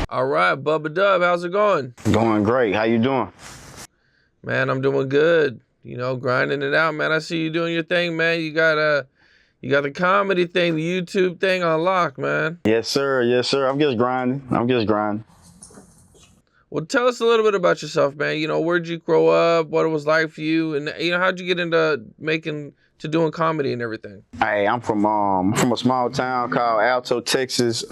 All right, Bubba Dub, how's it going? Going great. How you doing? Man, I'm doing good. You know, grinding it out, man. I see you doing your thing, man. You got the comedy thing, the YouTube thing on lock, man. Yes, sir. Yes, sir. I'm just grinding. Well, tell us a little bit about yourself, man. You know, where'd you grow up? What it was like for you, and how'd you get into doing comedy and everything? Hey, I'm from a small town called Alto, Texas.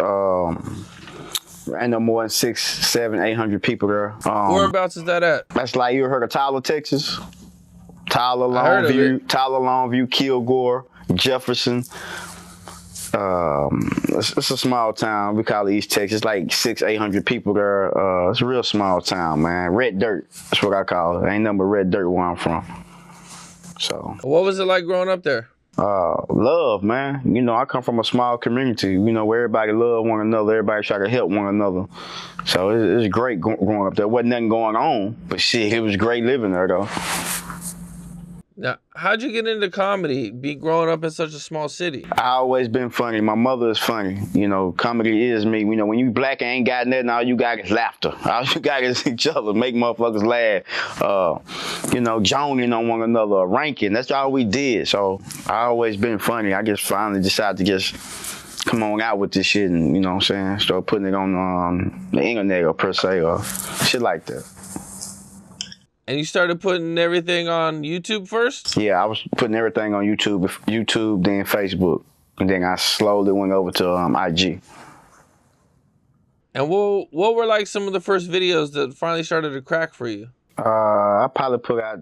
Ain't no more than 600, 700, 800 people there. Whereabouts is that at? That's like, you heard of Tyler, Texas? Tyler, heard of it. Longview, Kilgore, Jefferson. It's a small town. We call it East Texas. It's like 600, 800 people there. It's a real small town, man. Red dirt. That's what I call it. Ain't nothing but red dirt where I'm from. So. What was it like growing up there? Love, man. You know, I come from a small community, you know, where everybody love one another, everybody try to help one another. So it's great growing up there. Wasn't nothing going on, but shit, it was great living there, though. Now, how'd you get into comedy, growing up in such a small city? I always been funny. My mother is funny. You know, comedy is me. You know, when you black and ain't got nothing, all you got is laughter. All you got is each other, make motherfuckers laugh. You know, joning on one another, ranking. That's all we did. So I always been funny. I just finally decided to just come on out with this shit and, you know what I'm saying, start putting it on the internet or per se or shit like that. And you started putting everything on YouTube first? Yeah, I was putting everything on YouTube, then Facebook, and then I slowly went over to IG. And what were like some of the first videos that finally started to crack for you? I probably put out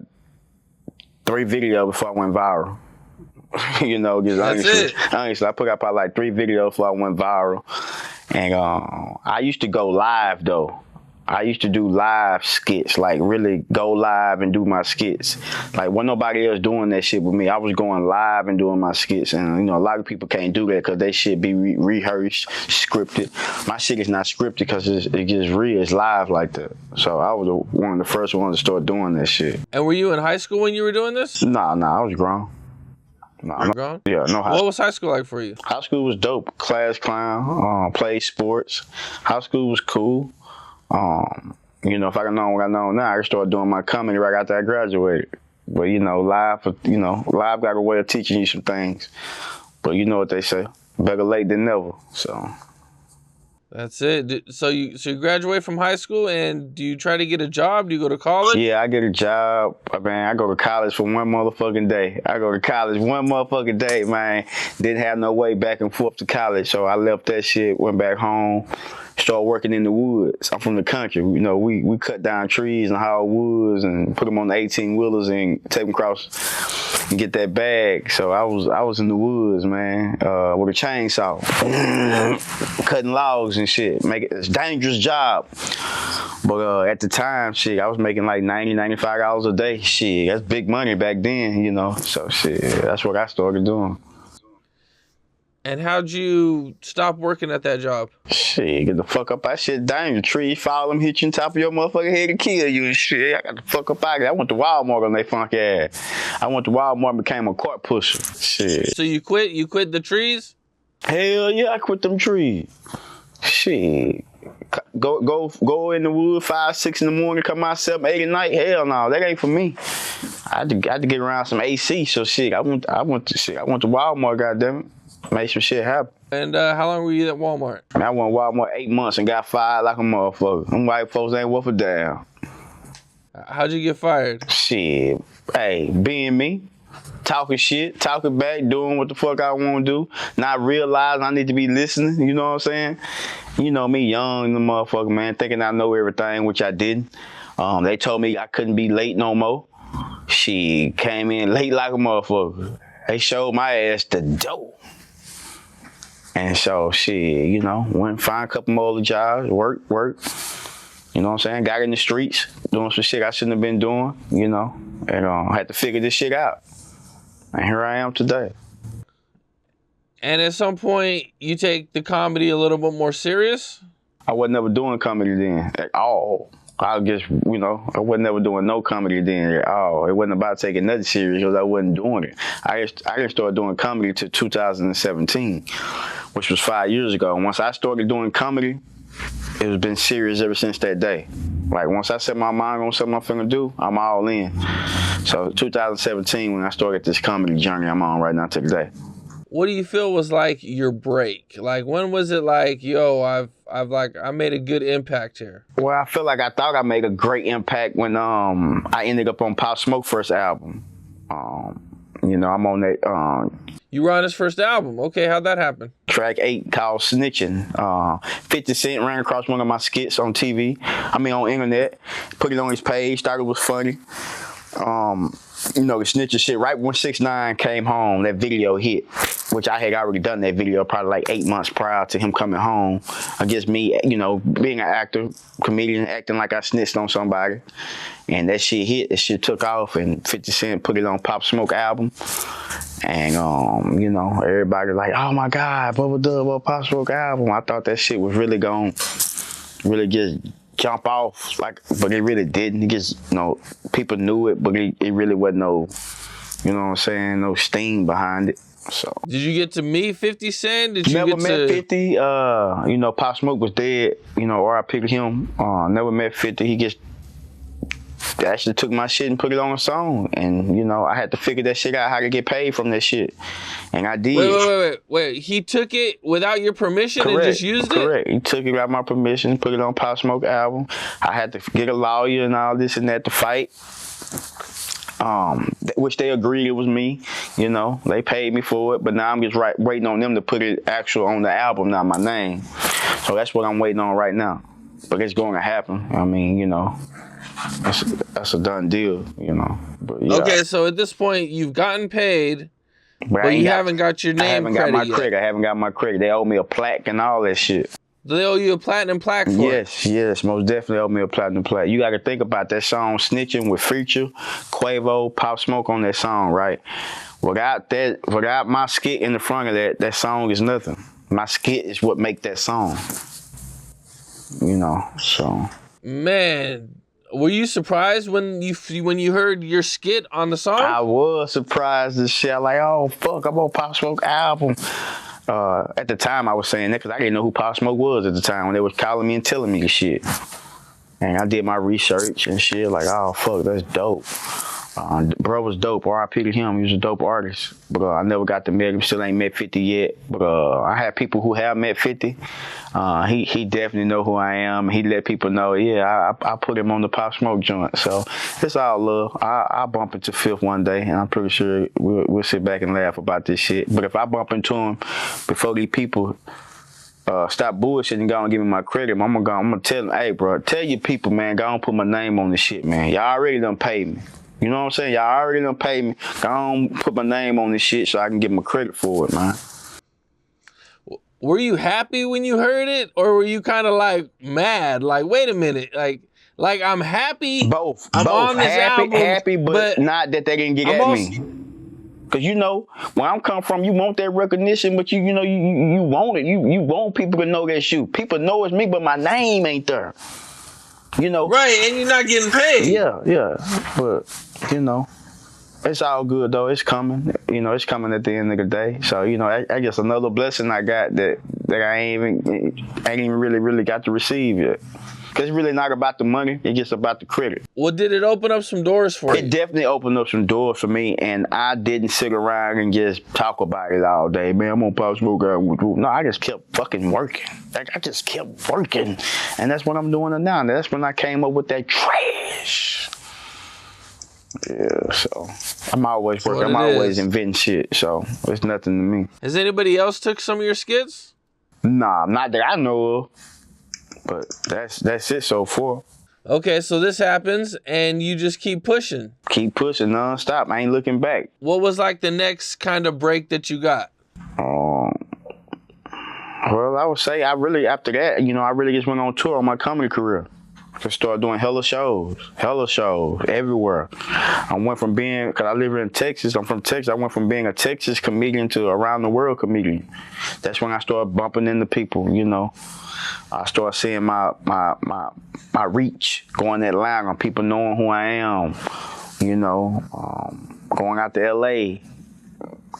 3 videos before I went viral. You know, just honestly, I put out probably like 3 videos before I went viral. And I used to go live though. I used to do live skits, like really go live and do my skits. Like, wasn't nobody else doing that shit with me. I was going live and doing my skits. And, you know, a lot of people can't do that because they shit be rehearsed, scripted. My shit is not scripted because it just real. It's live like that. So I was one of the first ones to start doing that shit. And were you in high school when you were doing this? Nah, I was grown. You were grown? Yeah, no high school. What was high school like for you? High school was dope. Class clown, played sports. High school was cool. You know, if I could know what I know now, I could start doing my comedy right after I graduated. But, you know, live got a way of teaching you some things. But you know what they say, better late than never, so. That's it. So you graduate from high school, and do you try to get a job? Do you go to college? Yeah, I get a job. Man, I go to college for one motherfucking day. I go to college one motherfucking day, man. Didn't have no way back and forth to college, so I left that shit, went back home, started working in the woods. I'm from the country. You know, we cut down trees and haul woods and put them on the 18-wheelers and take them across and get that bag. So I was in the woods, man, with a chainsaw, cutting logs and shit. It's a dangerous job. But at the time, shit, I was making like $90, $95 a day. Shit, that's big money back then, you know. So shit, that's what I started doing. And how'd you stop working at that job? Shit, get the fuck up. That shit dang, the trees fall them, hit you on top of your motherfucking head and kill you and shit. I got the fuck up out of there. I went to Walmart on that funky ass. I went to Walmart and became a cart pusher. Shit. So you quit the trees? Hell yeah, I quit them trees. Shit. Go in the wood 5, 6 in the morning, come out 7, 8 at night. Hell no, that ain't for me. I had to get around some AC, so shit. I went to Walmart, goddammit. Made some shit happen. And how long were you at Walmart? I went to Walmart 8 months and got fired like a motherfucker. Them white folks ain't worth a damn. How'd you get fired? Shit. Hey, being me. Talking shit, talking back, doing what the fuck I want to do. Not realizing I need to be listening, you know what I'm saying? You know me, young, the motherfucker, man, thinking I know everything, which I didn't. They told me I couldn't be late no more. She came in late like a motherfucker. They showed my ass the dope. And so, shit, you know, went and find a couple more other jobs, work. You know what I'm saying? Got in the streets, doing some shit I shouldn't have been doing, you know, and had to figure this shit out. And here I am today. And at some point, you take the comedy a little bit more serious? I wasn't ever doing comedy then at all. I just, you know, I wasn't ever doing no comedy then at all. It wasn't about taking nothing serious because I wasn't doing it. I didn't start doing comedy until 2017, which was 5 years ago. And once I started doing comedy, it's been serious ever since that day. Like, once I set my mind on something I'm finna do, I'm all in. So 2017, when I started this comedy journey I'm on right now to today. What do you feel was like your break? Like, when was it like, yo, I made a good impact here? Well, I feel like I thought I made a great impact when I ended up on Pop Smoke first album. You know, I'm on that. You were on his first album. Okay, how'd that happen? Track 8 called Snitching. 50 Cent ran across one of my skits on TV. On internet. Put it on his page. Thought it was funny. You know, the snitching shit. Right when 6ix9ine came home, that video hit, which I had already done that video probably like 8 months prior to him coming home. I guess me, you know, being an actor, comedian, acting like I snitched on somebody. And that shit hit, that shit took off, and 50 Cent put it on Pop Smoke album. And, you know, everybody like, oh my God, Bubba Dub on Pop Smoke album. I thought that shit was really gonna really just jump off, like, but it really didn't. It just, you know, people knew it, but it really wasn't no, you know what I'm saying, no steam behind it. So. Did you get to meet 50 Cent? Did you never get met to... 50. You know, Pop Smoke was dead. You know, or I picked him. Never met 50. He just actually took my shit and put it on a song. And, you know, I had to figure that shit out, how to get paid from that shit. And I did. Wait. He took it without your permission and just used it? Correct. He took it without my permission, put it on Pop Smoke album. I had to get a lawyer and all this and that to fight. Which they agreed it was me, you know. They paid me for it, but now I'm just waiting on them to put it actual on the album, not my name. So that's what I'm waiting on right now. But it's going to happen. I mean, you know, that's a done deal, you know. But, yeah. Okay, so at this point, you've gotten paid, but you haven't got your name credit yet. I haven't got my credit. They owe me a plaque and all that shit. They owe you a platinum plaque for it? Yes, most definitely owe me a platinum plaque. You got to think about that song, Snitching, with Future, Quavo, Pop Smoke on that song, right? Without my skit in the front of that song is nothing. My skit is what make that song. You know, so. Man, were you surprised when you heard your skit on the song? I was surprised as shit. Like, oh, fuck, I'm on Pop Smoke album. At the time, I was saying that because I didn't know who Pop Smoke was at the time when they was calling me and telling me this shit. And I did my research and shit, like, oh, fuck, that's dope. Bro was dope. R.I.P. to him. He was a dope artist. But I never got to meet him. Still ain't met 50 yet. But I have people who have met 50. He definitely know who I am. He let people know, yeah, I put him on the Pop Smoke joint. So it's all love. I'll bump into Fifth one day, and I'm pretty sure we'll sit back and laugh about this shit. But if I bump into him before these people stop bullshitting and go and give me my credit, I'm gonna tell them, hey, bro, tell your people, man, go and put my name on this shit, man. Y'all already done paid me. You know what I'm saying? Y'all already done paid me. Go on, put my name on this shit so I can get my credit for it, man. Were you happy when you heard it, or were you kind of like mad? Like, wait a minute, like I'm happy. Both. I'm on this album, happy, but not that they didn't get at me. Cause you know where I'm coming from, you want that recognition, but you know you want it. You want people to know that's you. People know it's me, but my name ain't there. You know. Right, and you're not getting paid. Yeah. But, you know, it's all good, though. It's coming. You know, it's coming at the end of the day. So, you know, I guess another blessing I got that I ain't even really got to receive yet. Because it's really not about the money. It's just about the credit. Well, did it open up some doors for you? It definitely opened up some doors for me, and I didn't sit around and just talk about it all day. Man, I'm on Pop Smoke. No, I just kept fucking working. Like, I just kept working. And that's what I'm doing now. That's when I came up with that trash. Yeah, so I'm always working. I'm always inventing shit, so it's nothing to me. Has anybody else took some of your skits? Nah, not that I know of. But that's it so far. Okay, so this happens, and you just keep pushing. Keep pushing nonstop. I ain't looking back. What was like the next kind of break that you got? Well, I would say after that, you know, I really just went on tour on my comedy career. Just started doing hella shows everywhere. I went from being, because I live in Texas, I'm from Texas, I went from being a Texas comedian to around the world comedian. That's when I started bumping into people, you know. I started seeing my reach going that line on people knowing who I am, you know, going out to LA,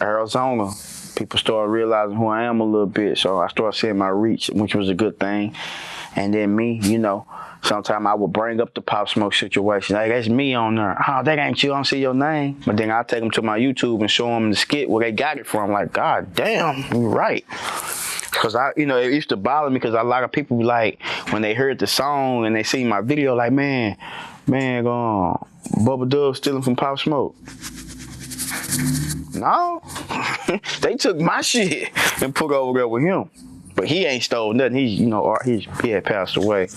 Arizona. People started realizing who I am a little bit, so I started seeing my reach, which was a good thing. And then me, you know, sometimes I would bring up the Pop Smoke situation. Like, that's me on there. Oh, that ain't you. I don't see your name. But then I take them to my YouTube and show them the skit where they got it from. Like, God damn, you're right. Because you know, it used to bother me because a lot of people, like, when they heard the song and they see my video, like, man, Bubba Dub stealing from Pop Smoke. No, they took my shit and put it over there with him. But he ain't stole nothing. He had passed away.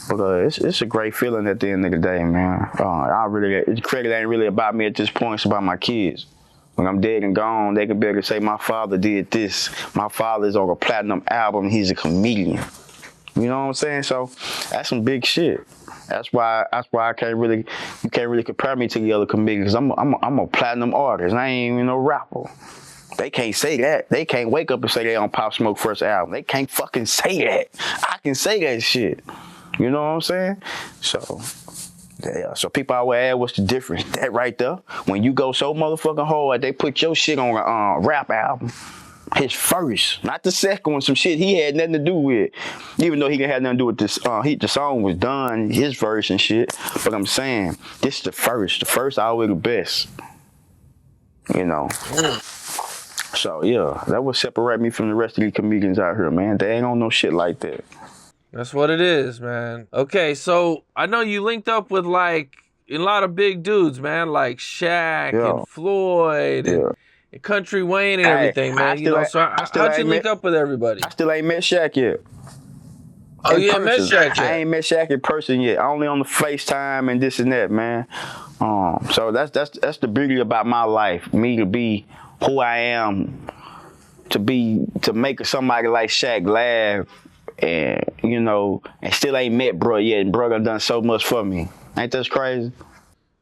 But it's a great feeling at the end of the day, man. The credit ain't really about me at this point. It's about my kids. When I'm dead and gone, they can be able to say my father did this. My father's on a platinum album. He's a comedian. You know what I'm saying? So that's some big shit. That's why you can't really compare me to the other comedians. I'm a platinum artist. I ain't even no rapper. They can't say that. They can't wake up and say they on Pop Smoke first album. They can't fucking say that. I can say that shit. You know what I'm saying? So, yeah. So people always ask, what's the difference? That right there. When you go so motherfucking hard, they put your shit on a rap album. His first, not the second one, some shit he had nothing to do with. Even though he didn't have nothing to do with this, the song was done, his verse and shit. But I'm saying, this is the first. The first always the best. You know. So yeah, that would separate me from the rest of the comedians out here, man. They ain't on no shit like that. That's what it is, man. Okay, so I know you linked up with like a lot of big dudes, man, like Shaq and Floyd and Country Wayne and everything, man. How'd you link up with everybody? I still ain't met Shaq yet. Oh, you ain't met Shaq yet? I ain't met Shaq in person yet. Only on the FaceTime and this and that, man. So that's the beauty about my life. Me to be who I am, to make somebody like Shaq laugh, and you know, and still ain't met bro yet, and bro done so much for me. Ain't that crazy?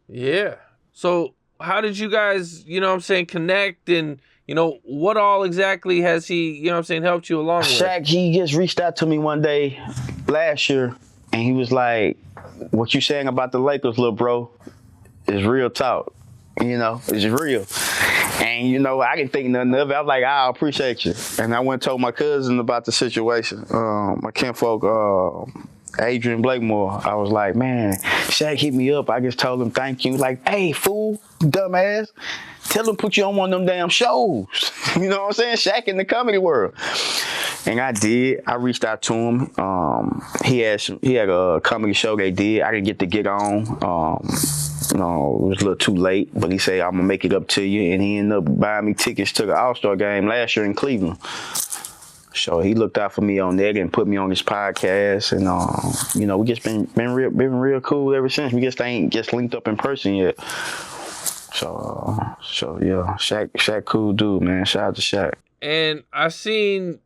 Yeah. So how did you guys, you know what I'm saying, connect, and you know, what all exactly has he, you know what I'm saying, helped you along with? Shaq, he just reached out to me one day last year, and he was like, what you saying about the Lakers, little bro, is real talk. You know, it's real. And, you know, I didn't think nothing of it. I was like, I appreciate you. And I went and told my cousin about the situation. My kinfolk, Adrian Blakemore. I was like, man, Shaq hit me up. I just told him thank you. Like, hey, fool, dumbass. Tell him put you on one of them damn shows. You know what I'm saying? Shaq in the comedy world. And I did. I reached out to him. He had a comedy show they did. I didn't get on. No, it was a little too late, but he said, I'm going to make it up to you. And he ended up buying me tickets to the All-Star game last year in Cleveland. So he looked out for me on that and put me on his podcast. And, you know, we just been real cool ever since. We just ain't linked up in person yet. So yeah, Shaq cool dude, man. Shout out to Shaq. And I seen,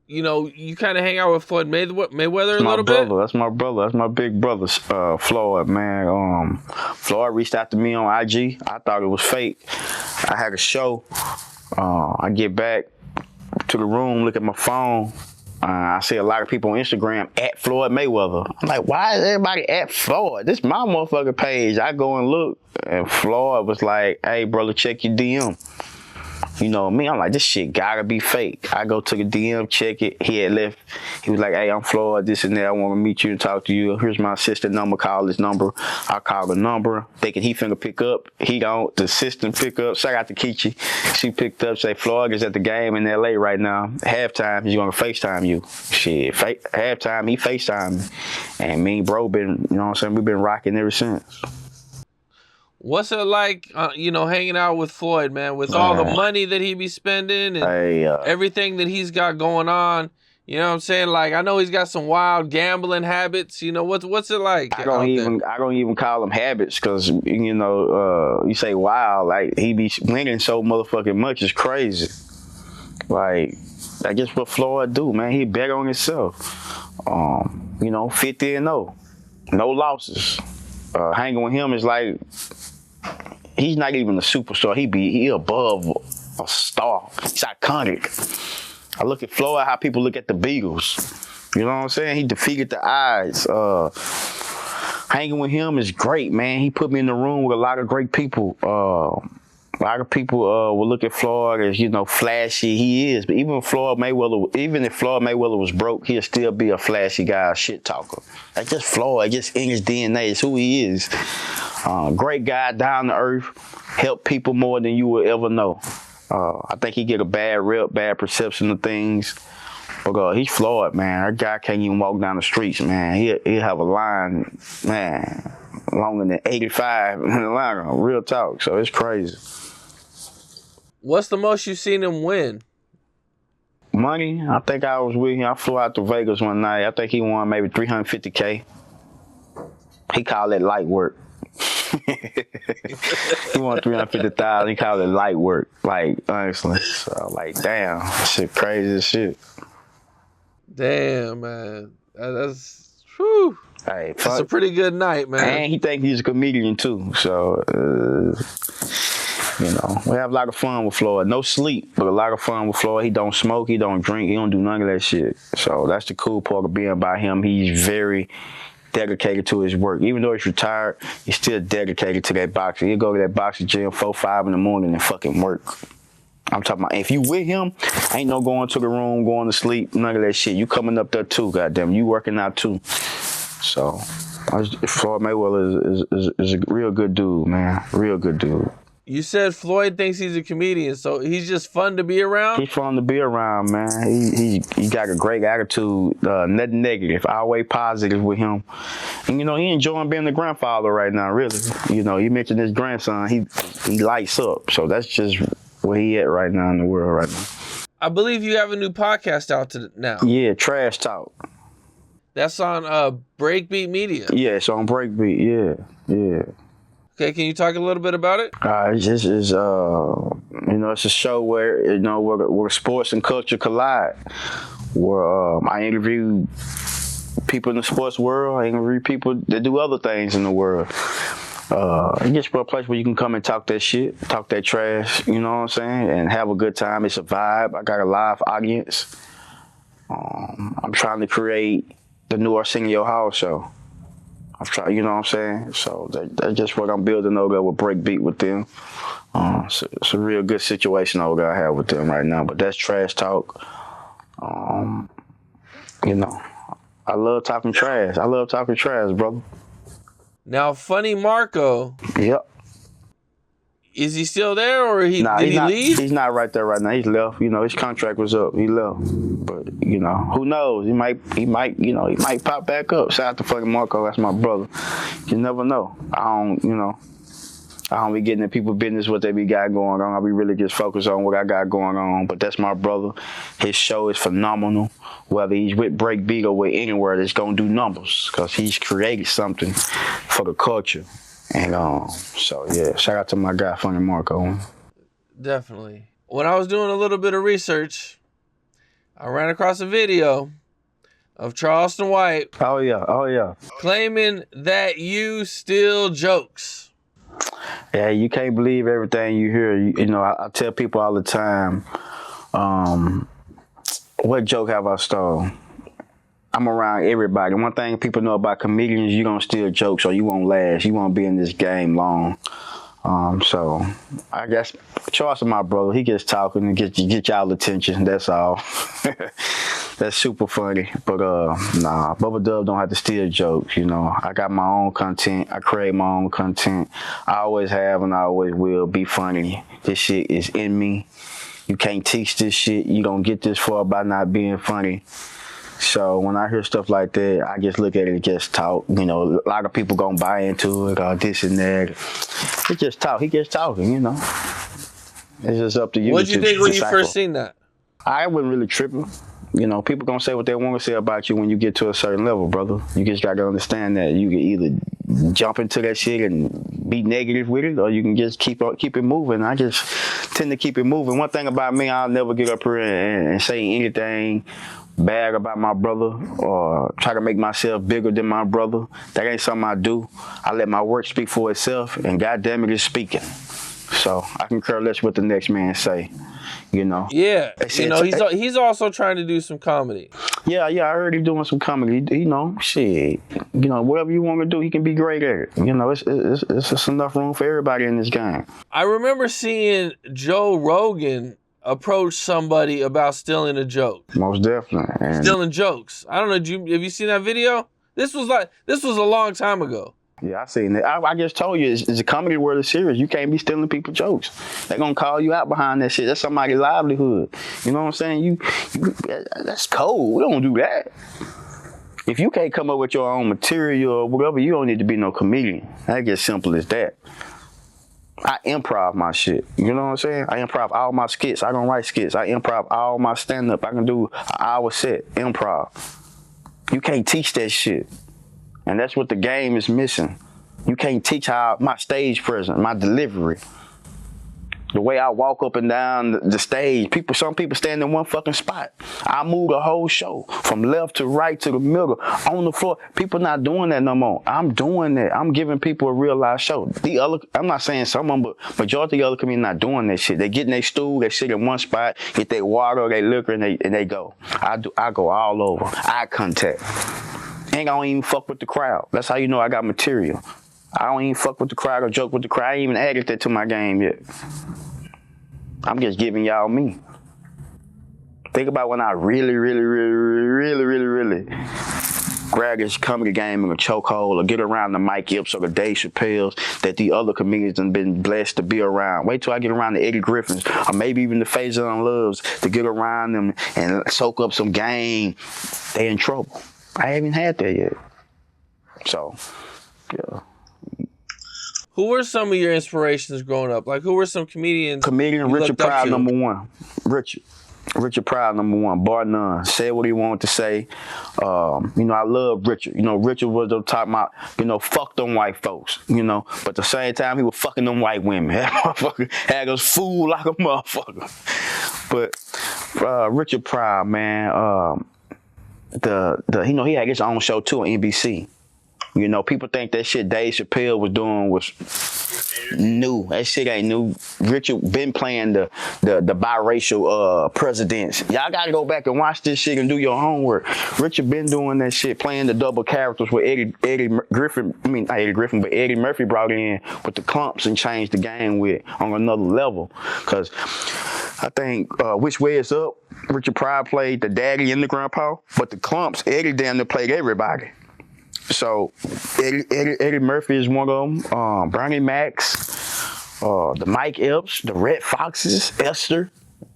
you know, you kind of hang out with Floyd Mayweather a little bit? That's my brother. That's my big brother, Floyd, man. Floyd reached out to me on IG. I thought it was fake. I had a show. I get back to the room, look at my phone. I see a lot of people on Instagram at Floyd Mayweather. I'm like, why is everybody at Floyd? This is my motherfucking page. I go and look, and Floyd was like, hey, brother, check your DM. You know me, I'm like, this shit gotta be fake. I go to the DM, check it. He had left. He was like, hey, I'm Floyd, this and that. I want to meet you and talk to you. Here's my assistant number. Call this number. I call the number, thinking he finna pick up. He don't. The assistant pick up. Shout out to Kichi. She picked up, say, Floyd is at the game in LA right now. Halftime, he's gonna FaceTime you. Shit, halftime, he FaceTime me. And me and bro been, you know what I'm saying, we've been rocking ever since. What's it like, you know, hanging out with Floyd, man, with all the money that he be spending and everything that he's got going on? You know what I'm saying? Like, I know he's got some wild gambling habits. You know, what's it like? I don't even call them habits, because, you know, you say wild, like, he be winning so motherfucking much, it's crazy. Like, I guess what Floyd do, man, he bet on himself. You know, 50-0, no losses. Hanging with him is like, he's not even a superstar. He above a star. He's iconic. I look at Floyd, how people look at the Beatles. You know what I'm saying? He defeated the odds. Hanging with him is great, man. He put me in the room with a lot of great people. A lot of people will look at Floyd as, you know, flashy. He is, but even if Floyd Mayweather was broke, he'll still be a flashy guy, a shit talker. That's just Floyd, just in his DNA. It's who he is. Great guy, down to earth, help people more than you will ever know. I think he get a bad rep, bad perception of things. But he's Floyd, man. That guy can't even walk down the streets, man. He'll have a line, man, longer than 85 in the line. Real talk. So it's crazy. What's the most you've seen him win? Money, I think I was with him. I flew out to Vegas one night. I think he won maybe $350K. He called it light work. He won $350,000. He called it light work. Like, honestly. So, like, damn. Shit crazy as shit. Damn, man. That's, whew. Hey, that's a pretty good night, man. And he think he's a comedian, too. So, you know, we have a lot of fun with Floyd. No sleep, but a lot of fun with Floyd. He don't smoke, he don't drink, he don't do none of that shit. So that's the cool part of being by him. He's very dedicated to his work. Even though he's retired, he's still dedicated to that boxing. He'll go to that boxing gym 4, 5 in the morning and fucking work. I'm talking about, if you with him, ain't no going to the room, going to sleep, none of that shit. You coming up there too, goddamn. You working out too. So, Floyd Mayweather is a real good dude, man. Real good dude. You said Floyd thinks he's a comedian, so he's just fun to be around? He's fun to be around, man. He got a great attitude, nothing negative, always positive with him. And, you know, he enjoying being the grandfather right now, really. You know, you mentioned his grandson, he lights up. So that's just where he at right now in the world right now. I believe you have a new podcast out now. Yeah, Trash Talk. That's on Breakbeat Media. Yeah, it's on Breakbeat, yeah. Okay, can you talk a little bit about it? It's you know, it's a show where, you know, where sports and culture collide. Where I interview people in the sports world, I interview people that do other things in the world. It gets to a place where you can come and talk that shit, talk that trash, you know what I'm saying, and have a good time. It's a vibe. I got a live audience. I'm trying to create the new Arsenio Hall show. I'm trying, you know what I'm saying? So that's just what I'm building over there with Breakbeat with them. So it's a real good situation over there I have with them right now. But that's Trash Talk. You know, I love talking trash. I love talking trash, brother. Now, Funny Marco. Yep. Is he still there, or did he leave? He's not right there right now. He's left. You know, his contract was up. He left. But, you know, who knows? He might pop back up. Shout out to fucking Marco. That's my brother. You never know. I don't be getting in people's business what they got going on. I be really just focused on what I got going on. But that's my brother. His show is phenomenal. Whether he's with Breakbeat or with anywhere, it's gonna do numbers because he's created something for the culture. And so yeah, shout out to my guy, Funny Marco. Definitely. When I was doing a little bit of research, I ran across a video of Charleston White. Oh yeah. Claiming that you steal jokes. Yeah, you can't believe everything you hear. You know, I tell people all the time, what joke have I stolen? I'm around everybody. One thing people know about comedians, you don't steal jokes or you won't last. You won't be in this game long. So I guess Charleston, my brother, he gets talking and get y'all attention. That's all. That's super funny. But nah, Bubba Dub don't have to steal jokes. You know, I got my own content. I create my own content. I always have and I always will be funny. This shit is in me. You can't teach this shit. You don't get this far by not being funny. So when I hear stuff like that, I just look at it and just talk. You know, a lot of people gonna buy into it, or this and that. He just talk. He gets talking, you know. It's just up to you. What'd you think when you first seen that? I wasn't really tripping. You know, people gonna say what they want to say about you when you get to a certain level, brother. You just gotta understand that you can either jump into that shit and be negative with it, or you can just keep it moving. I just tend to keep it moving. One thing about me, I'll never get up here and say anything bad about my brother or try to make myself bigger than my brother. That ain't something I do. I let my work speak for itself, and goddamn it, it's speaking. So I can care less what the next man say, you know. Yeah, you know, he's also trying to do some comedy. Yeah, I heard him doing some comedy. You know, shit. You know, whatever you want to do, he can be great at it. You know, it's just enough room for everybody in this game. I remember seeing Joe Rogan approach somebody about stealing a joke. Most definitely. And stealing jokes. I don't know, have you seen that video? This was a long time ago. Yeah, I seen it. I just told you, it's a comedy world of serious. You can't be stealing people's jokes. They're gonna call you out behind that shit. That's somebody's livelihood. You know what I'm saying? You that's cold. We don't do that. If you can't come up with your own material or whatever, you don't need to be no comedian. That's just simple as that. I improv my shit. You know what I'm saying? I improv all my skits. I don't write skits. I improv all my stand-up. I can do an hour set, improv. You can't teach that shit. And that's what the game is missing. You can't teach how my stage presence, my delivery, the way I walk up and down the stage. Some people stand in one fucking spot. I move the whole show from left to right to the middle on the floor. People not doing that no more. I'm doing that. I'm giving people a real live show. I'm not saying some of them, but majority of the other comedians not doing that shit. They get in their stool, they sit in one spot, get their water or their liquor, and they go. I go all over. Eye contact. Ain't gonna even fuck with the crowd. That's how you know I got material. I don't even fuck with the crowd or joke with the crowd. I ain't even added that to my game yet. I'm just giving y'all me. Think about when I really grab this comedy game in a chokehold or get around the Mike Epps or the Dave Chappelle's that the other comedians have been blessed to be around. Wait till I get around the Eddie Griffins or maybe even the Faison Loves to get around them and soak up some game. They in trouble. I haven't had that yet. So, yeah. Who were some of your inspirations growing up? Like, who were some comedians? Comedian Richard Pryor, number one. Richard Pryor, number one, bar none. Said what he wanted to say. You know, I love Richard. You know, Richard was the top about, you know, fuck them white folks, you know. But at the same time, he was fucking them white women. That motherfucker had us fooled like a motherfucker. But Richard Pryor, man, you know, he had his own show too on NBC. You know, people think that shit Dave Chappelle was doing was new. That shit ain't new. Richard been playing the biracial presidents. Y'all gotta go back and watch this shit and do your homework. Richard been doing that shit, playing the double characters with Eddie Murphy brought in with the clumps and changed the game with on another level. Cause I think Which Way Is Up, Richard Pryor played the daddy and the grandpa, but the clumps, Eddie damn near played everybody. So Eddie Murphy is one of them. Bernie Macs, the Mike Epps, the Red Foxes, Esther.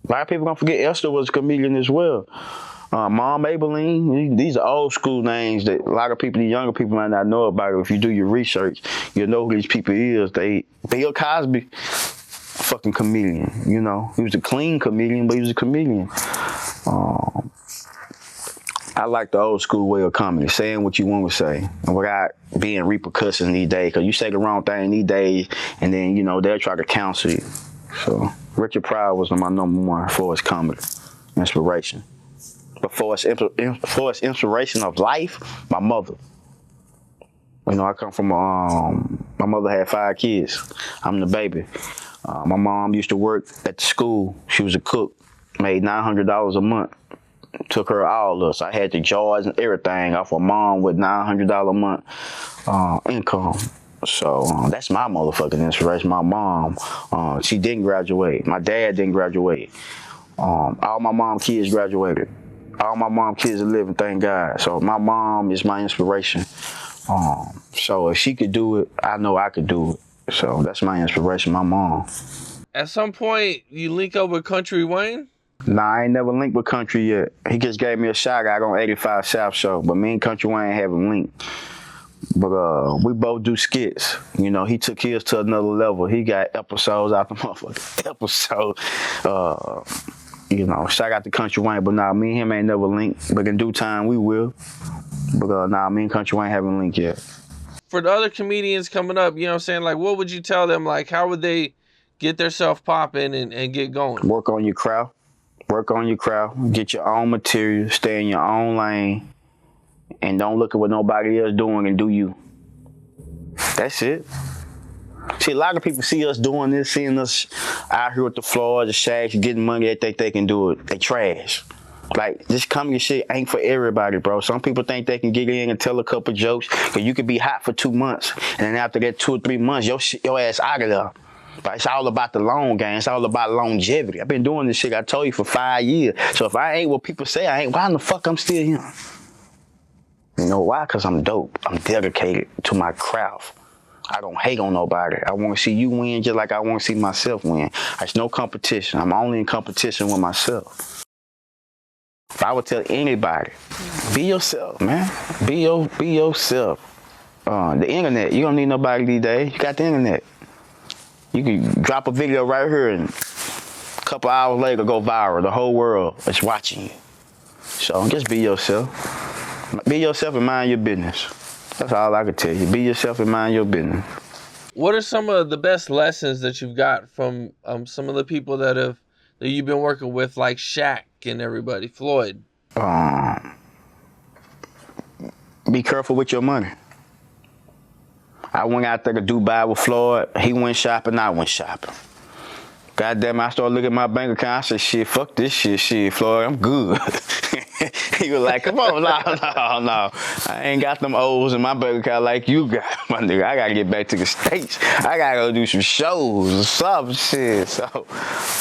A lot of people gonna forget Esther was a comedian as well. Mom Maybelline. These are old school names that a lot of people, the younger people might not know about. If you do your research, you'll know who these people is. Bill Cosby, fucking comedian. You know, he was a clean comedian, but he was a comedian. I like the old school way of comedy, saying what you want to say without being repercussions these days. Because you say the wrong thing these days, and then, you know, they'll try to counsel you. So Richard Pryor was my number one for his comedy inspiration. But for his inspiration of life, my mother. You know, I come from, my mother had 5 kids. I'm the baby. My mom used to work at the school. She was a cook, made $900 a month. Took her all of us. I had the jars and everything off of mom with $900 a month income. So that's my motherfucking inspiration. My mom, she didn't graduate. My dad didn't graduate. All my mom kids graduated. All my mom kids are living, thank God. So my mom is my inspiration. So if she could do it, I know I could do it. So that's my inspiration, my mom. At some point, you link up with Country Wayne? Nah, I ain't never linked with Country yet. He just gave me a shout out on 85 South Show, but me and Country Wayne haven't linked. But we both do skits. You know, he took his to another level. He got episodes out the motherfucking episode. You know, shout out to Country Wayne, but nah, me and him ain't never linked. But in due time, we will. But nah, me and Country Wayne haven't linked yet. For the other comedians coming up, you know what I'm saying? Like, what would you tell them? Like, how would they get themselves popping and get going? Work on your craft. Work on your craft, get your own material, stay in your own lane, and don't look at what nobody else doing and do you. That's it. See, a lot of people see us doing this, seeing us out here with the Floyd, the Shaqs, getting money, they think they can do it. They trash. Like, this comedy shit ain't for everybody, bro. Some people think they can get in and tell a couple jokes, but you could be hot for 2 months, and then after that 2 or 3 months, your ass out of there. But it's all about the long game. It's all about longevity. I've been doing this shit, I told you, for 5 years. So if I ain't what people say I ain't, why in the fuck I'm still here? You know why? Because I'm dope. I'm dedicated to my craft. I don't hate on nobody. I want to see you win just like I want to see myself win. There's no competition. I'm only in competition with myself. If I would tell anybody, be yourself, man. Be yourself. The internet, you don't need nobody these days. You got the internet. You can drop a video right here and a couple hours later go viral. The whole world is watching you. So just be yourself. Be yourself and mind your business. That's all I can tell you. Be yourself and mind your business. What are some of the best lessons that you've got from some of the people that you've been working with, like Shaq and everybody, Floyd? Be careful with your money. I went out there to Dubai with Floyd. He went shopping, I went shopping. Goddamn, I started looking at my bank account. I said, shit, fuck this shit, Floyd, I'm good. He was like, come on, no. I ain't got them O's in my bank account like you got, my nigga. I gotta get back to the States. I gotta go do some shows or some shit. So,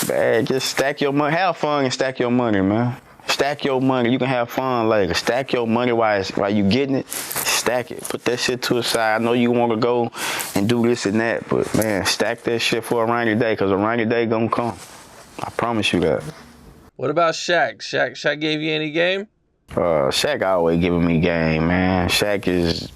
man, just stack your money. Have fun and stack your money, man. Stack your money. You can have fun later. Stack your money while you getting it. Stack it. Put that shit to the side. I know you want to go and do this and that, but, man, stack that shit for a rainy day, because a rainy day gonna come. I promise you that. What about Shaq? Shaq gave you any game? Shaq always giving me game, man. Shaq is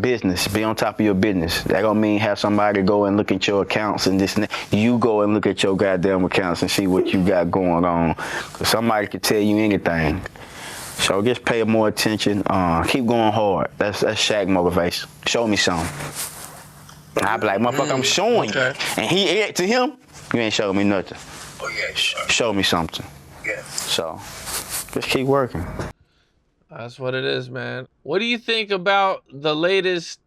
business. Be on top of your business. That don't mean have somebody go and look at your accounts and this and that. You go and look at your goddamn accounts and see what you got going on. Because somebody could tell you anything. So just pay more attention. Keep going hard. That's Shaq motivation. Show me something. I be like, motherfucker, I'm showing you. And to him, you ain't showing me nothing. Oh, yeah. Show me something. Yeah. So just keep working. That's what it is, man. What do you think about the latest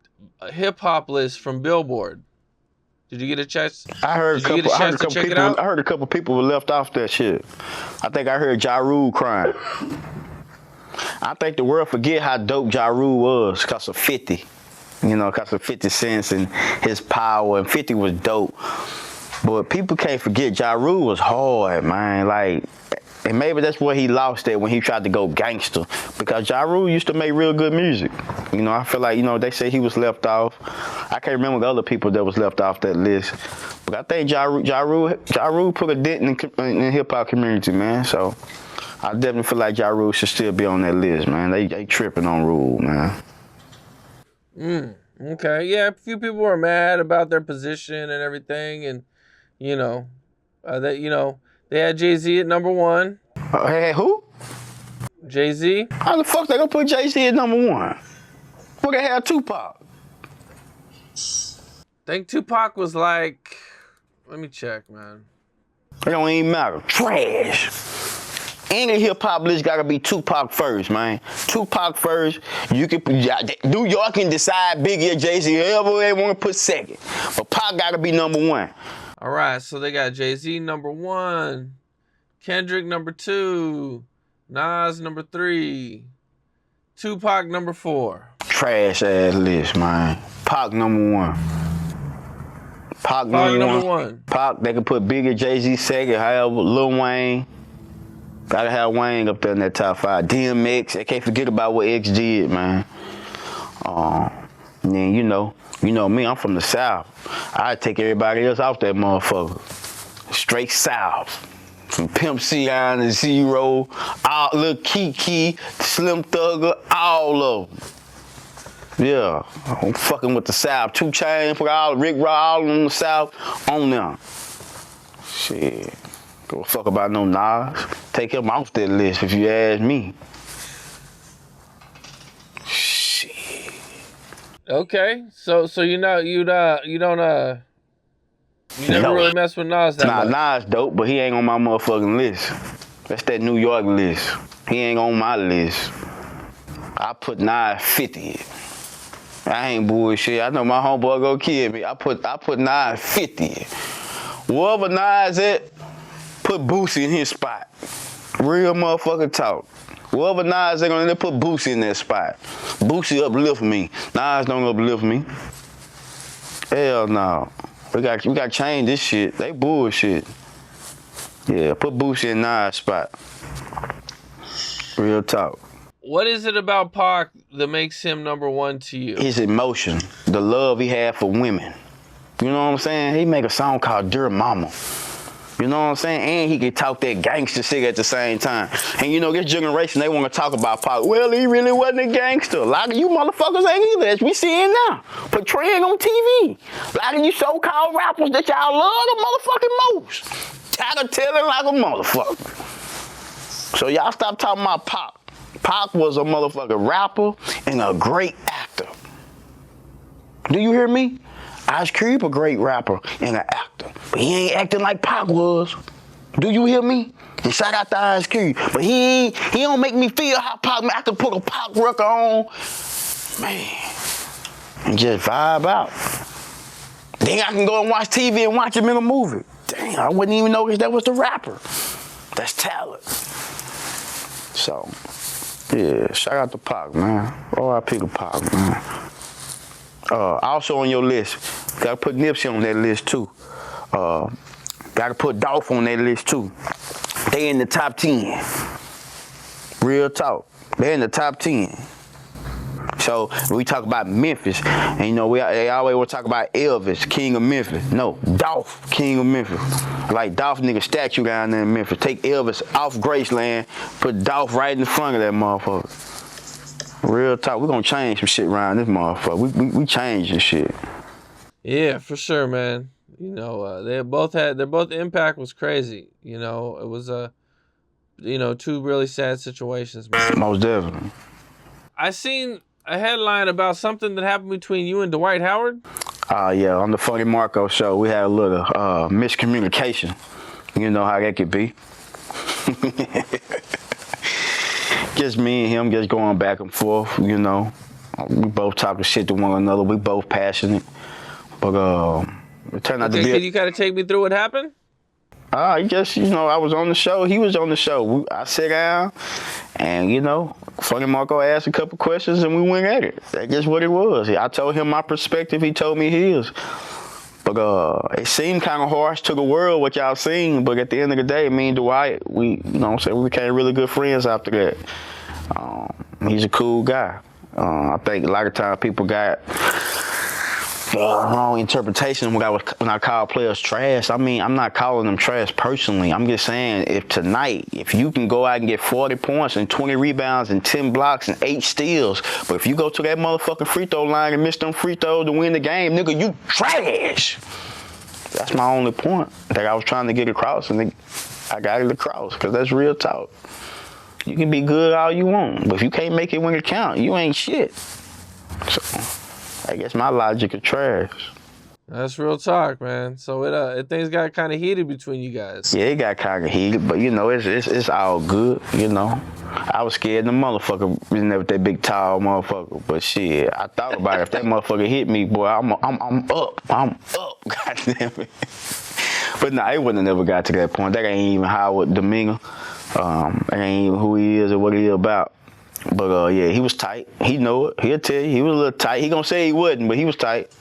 hip hop list from Billboard? Did you get a chance? I heard a couple people were left off that shit. I think I heard Ja Rule crying. I think the world forget how dope Ja Rule was because of 50. You know, because of 50 cents and his power, and 50 was dope. But people can't forget Ja Rule was hard, man. Like, and maybe that's where he lost it when he tried to go gangster, because Ja Rule used to make real good music. You know, I feel like, you know, they say he was left off. I can't remember the other people that was left off that list. But I think Ja Rule put a dent in the hip-hop community, man. So I definitely feel like Ja Rule should still be on that list, man. They tripping on Rule, man. Okay. Yeah, a few people were mad about their position and everything, and you know, they had Jay-Z at number 1. Hey, who? Jay-Z. How the fuck they gonna put Jay-Z at number 1? Who they have Tupac? I think Tupac was like, let me check, man. It don't even matter. Trash. Any hip-hop list gotta be Tupac first, man. Tupac first. You can New York can decide Biggie or Jay-Z, whoever they wanna put second. But Pac gotta be number 1. All right, so they got Jay-Z number 1, Kendrick number 2, Nas number 3, Tupac number 4. Trash ass list, man. Pac number 1. Pac number 1. Pac, they can put Biggie, Jay-Z second, however, Lil Wayne. Gotta have Wayne up there in that top 5. DMX, they can't forget about what X did, man. And then, you know me, I'm from the South. I'd take everybody else off that motherfucker. Straight South. From Pimp C down to Zero, Lil Kiki, Slim Thugger, all of them. Yeah, I'm fucking with the South. 2 Chainz, put all Rick Ross, all in the South, on them. Shit. Go fuck about no Nas. Take him off that list if you ask me. Shit. Okay, so you never really mess with Nas that much. Nas dope, but he ain't on my motherfucking list. That's that New York list. He ain't on my list. I put Nas 50. I ain't bullshit. I know my homeboy go kill me. I put Nas 50. Wherever Nas at, put Boosie in his spot. Real motherfucker talk. Whoever Nas, they're gonna put Boosie in that spot. Boosie uplift me. Nas don't uplift me. Hell no. We got to change this shit. They bullshit. Yeah, put Boosie in Nas spot. Real talk. What is it about Pac that makes him number one to you? His emotion, the love he had for women. You know what I'm saying? He make a song called Dear Mama. You know what I'm saying? And he can talk that gangster shit at the same time. And you know, this generation, they want to talk about Pac. Well, he really wasn't a gangster. A lot of you motherfuckers ain't either, as we seeing now. Portraying on TV. A lot of you so-called rappers that y'all love the motherfucking most. Tattletailing like a motherfucker. So y'all stop talking about Pac. Pac was a motherfucking rapper and a great actor. Do you hear me? Ice Cube a great rapper and an actor, but he ain't acting like Pac was. Do you hear me? And shout out to Ice Cube, but he don't make me feel how Pac. Man, I can put a Pac record on, man, and just vibe out. Then I can go and watch TV and watch him in a movie. Damn, I wouldn't even notice that was the rapper. That's talent. So, yeah, shout out to Pac, man. R.I.P. to Pac, man. Also on your list, gotta put Nipsey on that list too. Gotta put Dolph on that list too. They in the top 10. Real talk. They in the top 10. So we talk about Memphis, and you know they always want to talk about Elvis, King of Memphis. No, Dolph, King of Memphis. Like Dolph nigga statue down there in Memphis. Take Elvis off Graceland, put Dolph right in the front of that motherfucker. Real talk, we're gonna change some shit around this motherfucker. We changing shit. Yeah, for sure, man. You know, their both impact was crazy. You know, it was two really sad situations, man. Most definitely. I seen a headline about something that happened between you and Dwight Howard. Yeah, on the Funny Marco show, we had a little miscommunication. You know how that could be. Just me and him just going back and forth, you know. We both talking shit to one another. We both passionate. But it turned out to be... Can you kind of take me through what happened? I guess, you know, I was on the show. He was on the show. I sat down and, you know, Funny Marco asked a couple questions and we went at it. That's just what it was. I told him my perspective. He told me his. But it seemed kind of harsh to the world what y'all seen. But at the end of the day, me and Dwight, we became really good friends after that. He's a cool guy. I think a lot of times people got wrong interpretation when I call players trash. I mean, I'm not calling them trash personally. I'm just saying if you can go out and get 40 points and 20 rebounds and 10 blocks and 8 steals, but if you go to that motherfucking free throw line and miss them free throws to win the game, nigga, you trash. That's my only point that I was trying to get across, and I got it across, because that's real talk. You can be good all you want, but if you can't make it when it counts, you ain't shit. So, I guess my logic is trash. That's real talk, man. So things got kind of heated between you guys. Yeah, it got kind of heated, but you know, it's all good, you know. I was scared the motherfucker was never that big tall motherfucker, but shit, I thought about it. If that motherfucker hit me, boy, I'm up, goddamn it. But nah, it wouldn't have never got to that point. That ain't even Howard demeanor. That ain't even who he is or what he about. But yeah, he was tight. He know it. He'll tell you he was a little tight. He gonna say he wouldn't, but he was tight.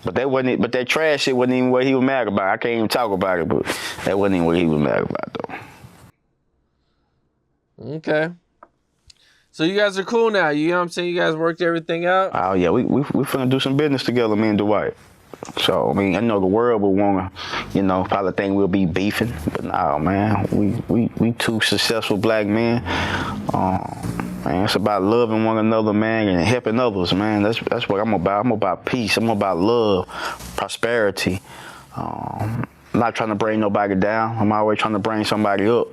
But that wasn't it. But that trash shit wasn't even what he was mad about. I can't even talk about it, but that wasn't even what he was mad about though. Okay. So you guys are cool now. You know what I'm saying? You guys worked everything out? Oh yeah, we finna do some business together, me and Dwight. So, I mean, I know the world would want to, you know, probably think we'll be beefing. But no, man, we two successful black men. Man, it's about loving one another, man, and helping others, man. That's what I'm about. I'm about peace. I'm about love, prosperity. I'm not trying to bring nobody down. I'm always trying to bring somebody up.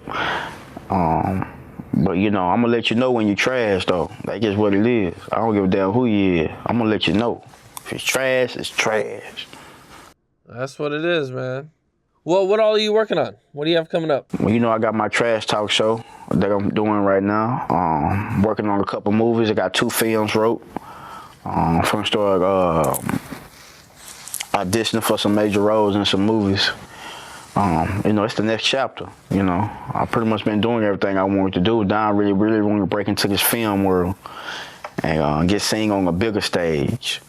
But, you know, I'm going to let you know when you trash, though. That's just what it is. I don't give a damn who you is. I'm going to let you know. If it's trash, it's trash. That's what it is, man. Well, what all are you working on? What do you have coming up? Well, you know, I got my trash talk show that I'm doing right now. Working on a couple movies. I got 2 films wrote. From start auditioning for some major roles in some movies. It's the next chapter. I pretty much been doing everything I wanted to do. Now I really want to break into this film world and get seen on a bigger stage.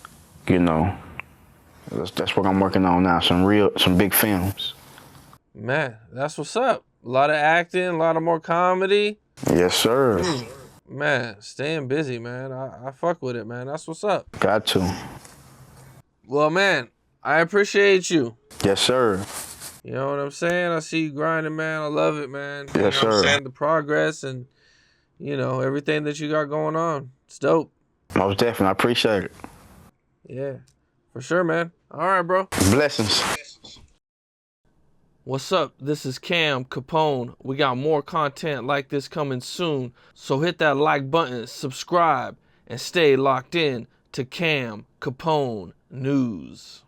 That's what I'm working on now. Some big films. Man, that's what's up. A lot of acting, a lot of more comedy. Yes, sir. Man, staying busy, man. I fuck with it, man. That's what's up. Got to. Well, man, I appreciate you. Yes, sir. You know what I'm saying? I see you grinding, man. I love it, man. Yes, sir. I'm saying? The progress and, everything that you got going on. It's dope. Most definitely. I appreciate it. Yeah, for sure, man. All right, bro. Blessings. What's up? This is Cam Capone. We got more content like this coming soon. So hit that like button, subscribe, and stay locked in to Cam Capone News.